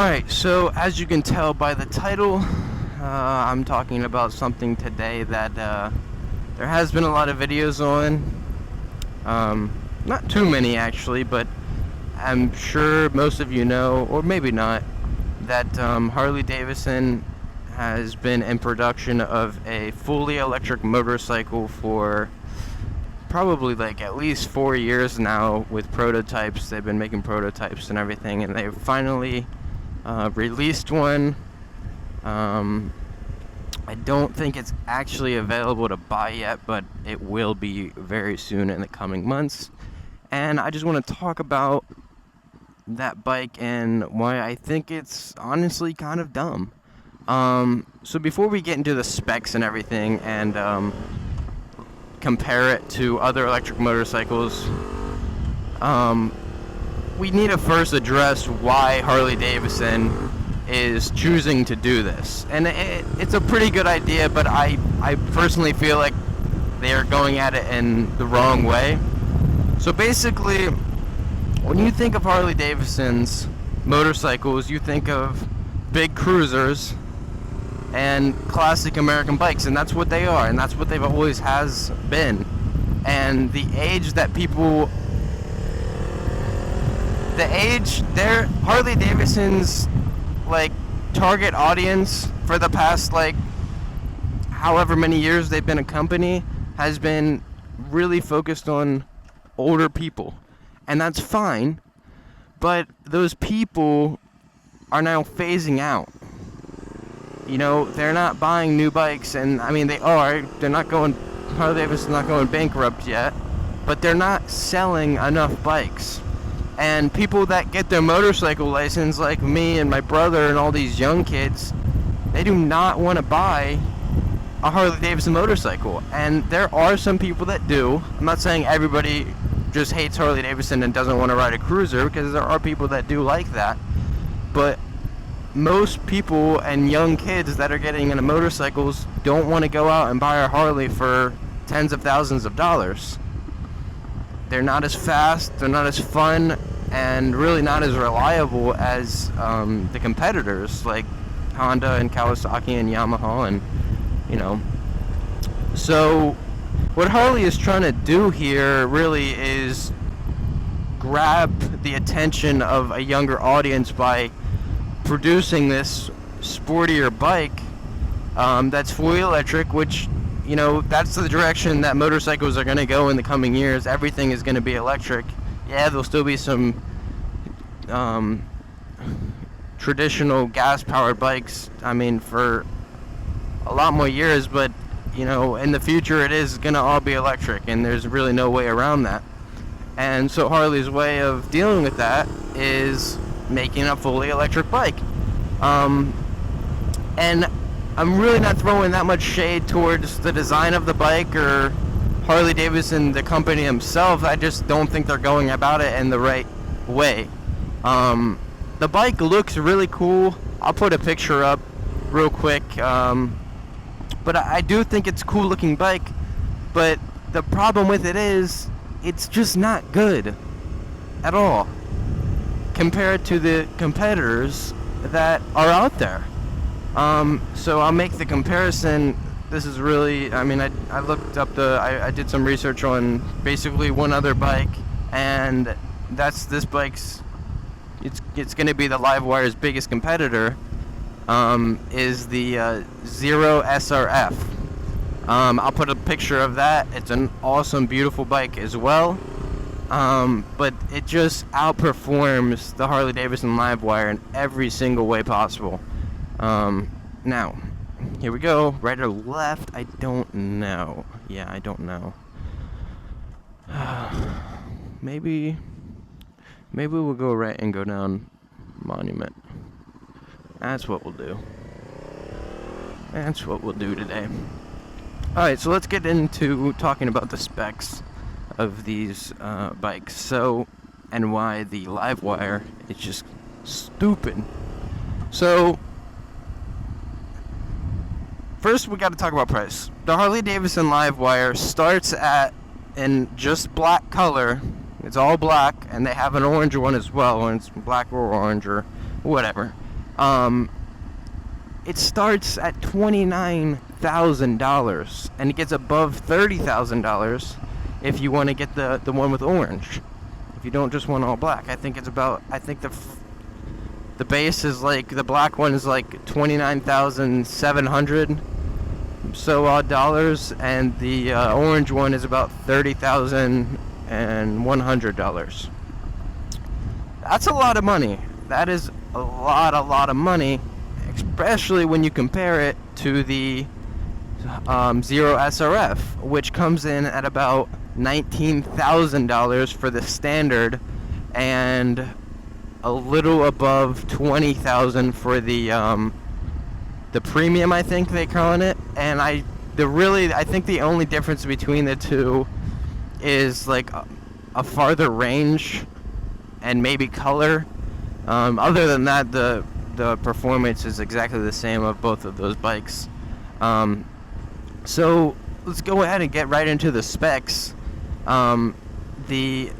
Alright, so as you can tell by the title, I'm talking about something today that there has been a lot of videos on. Not too many actually, but I'm sure most of you know, or maybe not, that Harley-Davidson has been in production of a fully electric motorcycle for probably like at least 4 years now with prototypes. They've been making prototypes and everything, and they finally released one. I don't think it's actually available to buy yet, but it will be very soon in the coming months. And I just want to talk about that bike and why I think it's honestly kind of dumb. So before we get into the specs and everything and compare it to other electric motorcycles, we need to first address why Harley-Davidson is choosing to do this. And it's a pretty good idea, but I personally feel like they are going at it in the wrong way. So basically, when you think of Harley-Davidson's motorcycles, you think of big cruisers and classic American bikes, and that's what they are, and that's what they've always has been. And the age that people... their Harley-Davidson's like target audience for the past like however many years they've been a company has been really focused on older people, and that's fine, but those people are now phasing out. You know, they're not buying new bikes, and I mean they're not going, Harley-Davidson's not going bankrupt yet, but they're not selling enough bikes. And people that get their motorcycle license, like me and my brother and all these young kids, they do not want to buy a Harley-Davidson motorcycle. And there are some people that do. I'm not saying everybody just hates Harley-Davidson and doesn't want to ride a cruiser, because there are people that do like that. But most people and young kids that are getting into motorcycles don't want to go out and buy a Harley for tens of thousands of dollars. They're not as fast, they're not as fun, and really not as reliable as the competitors like Honda and Kawasaki and Yamaha, and you know. So what Harley is trying to do here really is grab the attention of a younger audience by producing this sportier bike that's fully electric, which, you know, that's the direction that motorcycles are going to go in the coming years. Everything is going to be electric. Yeah, there'll still be some traditional gas-powered bikes, I mean, for a lot more years, but, you know, in the future it is going to all be electric, and there's really no way around that. And so Harley's way of dealing with that is making a fully electric bike. And I'm really not throwing that much shade towards the design of the bike or Harley-Davidson, the company themselves. I just don't think they're going about it in the right way. The bike looks really cool. I'll put a picture up real quick. But I do think it's a cool looking bike. But the problem with it is, it's just not good at all compared to the competitors that are out there. So I'll make the comparison. This is really, I mean, I looked up I did some research on basically one other bike, and that's this bike's, it's going to be the LiveWire's biggest competitor, is the Zero SRF. I'll put a picture of that. It's an awesome, beautiful bike as well. But it just outperforms the Harley-Davidson LiveWire in every single way possible. Now, here we go. Right or left? I don't know. Yeah, I don't know. Maybe we'll go right and go down Monument. That's what we'll do. That's what we'll do today. Alright, so let's get into talking about the specs of these bikes. So, and why the LiveWire is just stupid. So, first we got to talk about price. The Harley-Davidson LiveWire starts at, in just black color. It's all black, and they have an orange one as well, and it's black or orange or whatever. It starts at $29,000, and it gets above $30,000 if you want to get the one with orange. If you don't just want all black, I think the base is like, the black one is like $29,700 so odd dollars, and the orange one is about $30,100. That's a lot of money. That is a lot of money, especially when you compare it to the Zero SRF, which comes in at about $19,000 for the standard, and a little above $20,000 for the premium, I think they calling it. And I think the only difference between the two is like a farther range and maybe color. Other than that, the performance is exactly the same of both of those bikes. So let's go ahead and get right into the specs. The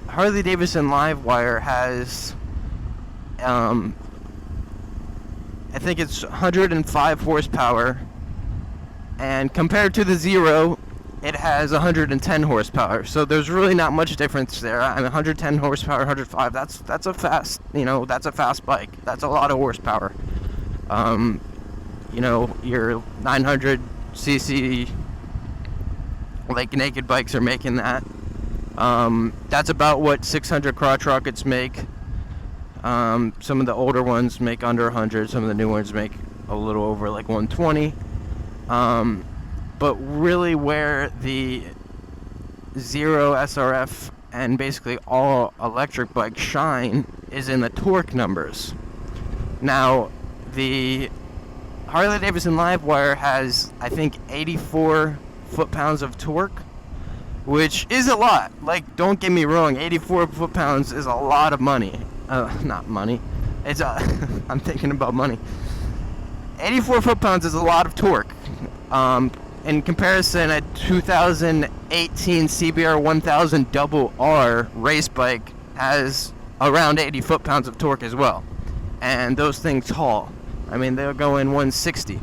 Harley-Davidson LiveWire has, I think it's 105 horsepower, and compared to the Zero, it has 110 horsepower. So there's really not much difference there. I mean, 110 horsepower, 105. That's a fast, that's a fast bike. That's a lot of horsepower. Your 900 cc like naked bikes are making that. That's about what 600 crotch rockets make. Some of the older ones make under 100. Some of the new ones make a little over like 120. But really where the Zero SRF and basically all electric bikes shine is in the torque numbers. Now, the Harley-Davidson LiveWire has, I think, 84 foot-pounds of torque, which is a lot. Like, don't get me wrong, 84 foot-pounds is a lot of money. Not money. I'm thinking about money. 84 foot-pounds is a lot of torque. In comparison, a 2018 CBR 1000 Double R race bike has around 80 foot-pounds of torque as well. And those things haul. I mean, they'll go in 160.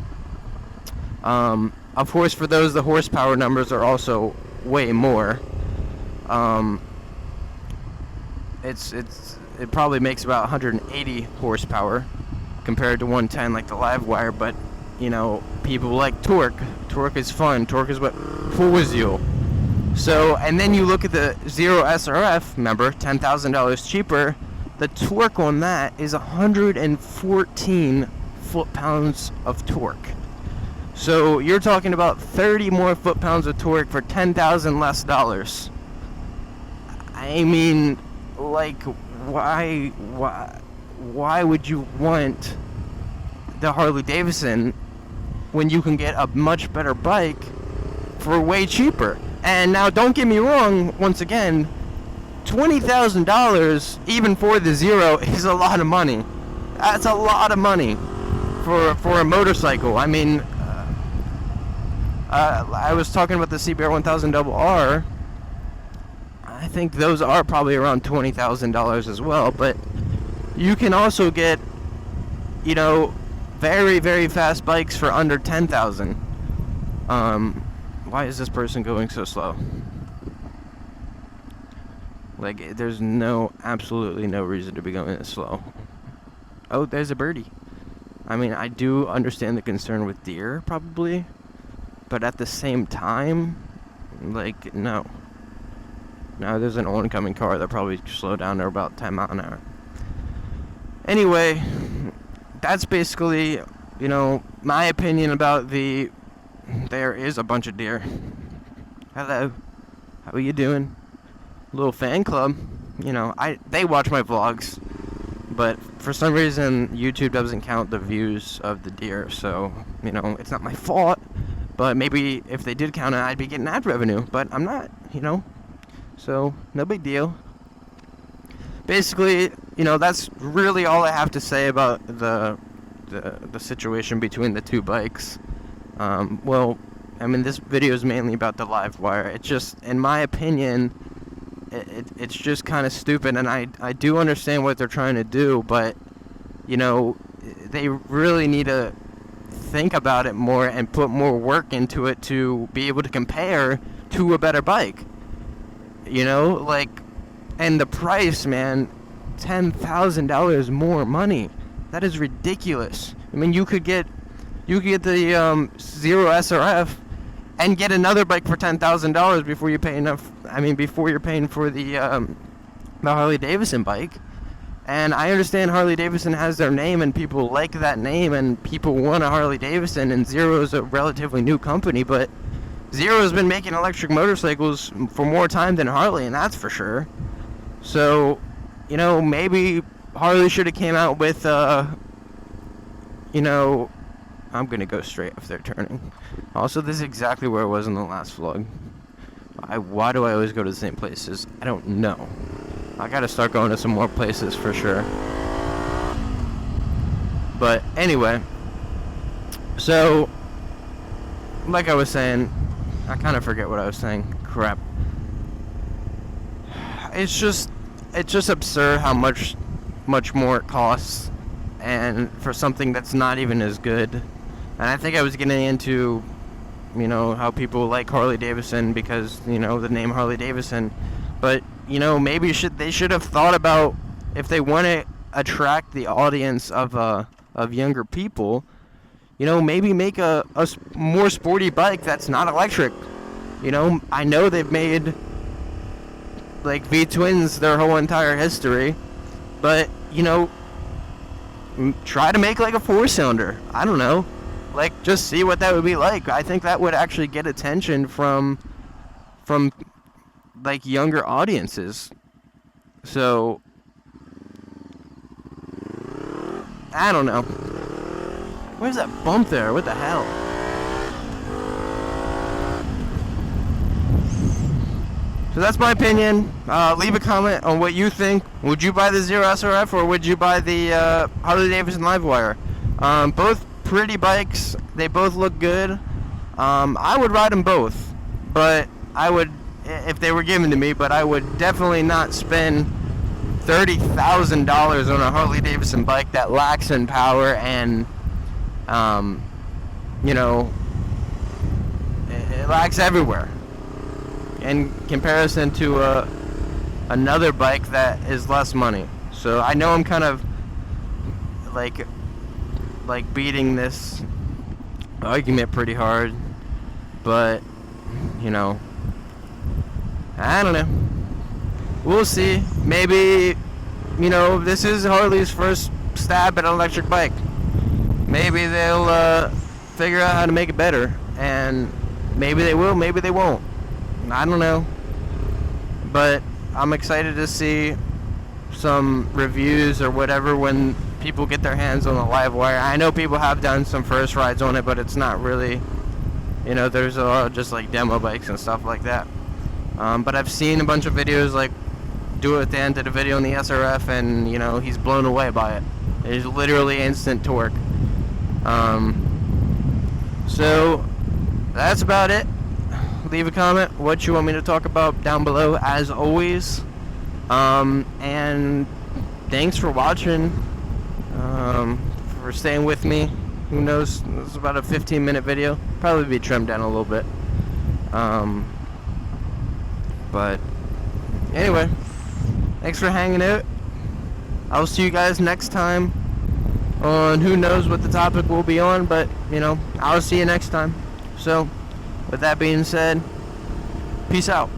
Of course, for those, the horsepower numbers are also way more. It probably makes about 180 horsepower compared to 110 like the LiveWire, but people like torque. Torque is fun. Torque is what pulls you. So, and then you look at the Zero SRF, remember, $10,000 cheaper. The torque on that is 114 foot-pounds of torque. So you're talking about 30 more foot-pounds of torque for $10,000 less dollars. I mean, like, why would you want the Harley-Davidson when you can get a much better bike for way cheaper? And now, don't get me wrong, once again, $20,000, even for the Zero, is a lot of money. That's a lot of money for a motorcycle. I mean, I was talking about the CBR 1000 Double R. I think those are probably around $20,000 as well, but you can also get, very, very fast bikes for under $10,000. Why is this person going so slow? Like, there's absolutely no reason to be going this slow. Oh, there's a birdie. I mean, I do understand the concern with deer, probably, but at the same time, like, no. Now, there's an oncoming car that probably slowed down to about 10 miles an hour. Anyway, that's basically, my opinion about there is a bunch of deer. Hello. How are you doing? Little fan club. They watch my vlogs, but for some reason, YouTube doesn't count the views of the deer, so, it's not my fault, but maybe if they did count it, I'd be getting ad revenue, but I'm not, so, no big deal. Basically, that's really all I have to say about the situation between the two bikes. This video is mainly about the LiveWire. It's just, in my opinion, it's just kind of stupid, and I do understand what they're trying to do, but, they really need to think about it more and put more work into it to be able to compare to a better bike. You know, like, and the price, man, $10,000 more money. That is ridiculous. I mean, you could get the Zero SRF and get another bike for $10,000 before you pay enough. I mean, before you're paying for the Harley-Davidson bike. And I understand Harley-Davidson has their name and people like that name and people want a Harley-Davidson, and Zero is a relatively new company, but Zero has been making electric motorcycles for more time than Harley, and that's for sure. So, you know, maybe Harley should have came out with, you know, I'm going to go straight if they're turning. Also, this is exactly where I was in the last vlog. Why do I always go to the same places? I don't know. I gotta start going to some more places for sure. But anyway, so like I was saying, I kind of forget what I was saying. Crap. It's just absurd how much more it costs, and for something that's not even as good. And I think I was getting into, you know, how people like Harley-Davidson because, you know, the name Harley-Davidson. But, you know, maybe they should have thought about, if they want to attract the audience of younger people, you know, maybe make a more sporty bike that's not electric. You know, I know they've made, like, V-twins their whole entire history, but, you know, try to make, like, a 4-cylinder. I don't know. Like, just see what that would be like. I think that would actually get attention from like, younger audiences. So, I don't know. Where's that bump there? What the hell? So that's my opinion. Leave a comment on what you think. Would you buy the Zero SRF or would you buy the Harley-Davidson LiveWire? Both pretty bikes. They both look good. I would ride them both, but I would, if they were given to me, but I would definitely not spend $30,000 on a Harley-Davidson bike that lacks in power and, you know, it lacks everywhere in comparison to another bike that is less money. So I know I'm kind of like beating this argument pretty hard, but, you know, I don't know. We'll see. Maybe, you know, this is Harley's first stab at an electric bike. Maybe they'll figure out how to make it better, and maybe they will, maybe they won't. I don't know. But I'm excited to see some reviews or whatever when people get their hands on the LiveWire. I know people have done some first rides on it, but it's not really, you know, there's a lot of just like demo bikes and stuff like that. But I've seen a bunch of videos like do it at the end of the video on the SRF, and, you know, he's blown away by it. It's literally instant torque. So that's about it. Leave a comment what you want me to talk about down below, as always. And thanks for watching, for staying with me. Who knows, this is about a 15-minute video, probably be trimmed down a little bit. But anyway, thanks for hanging out. I'll see you guys next time on who knows what the topic will be on, but, you know, I'll see you next time. So with that being said, peace out.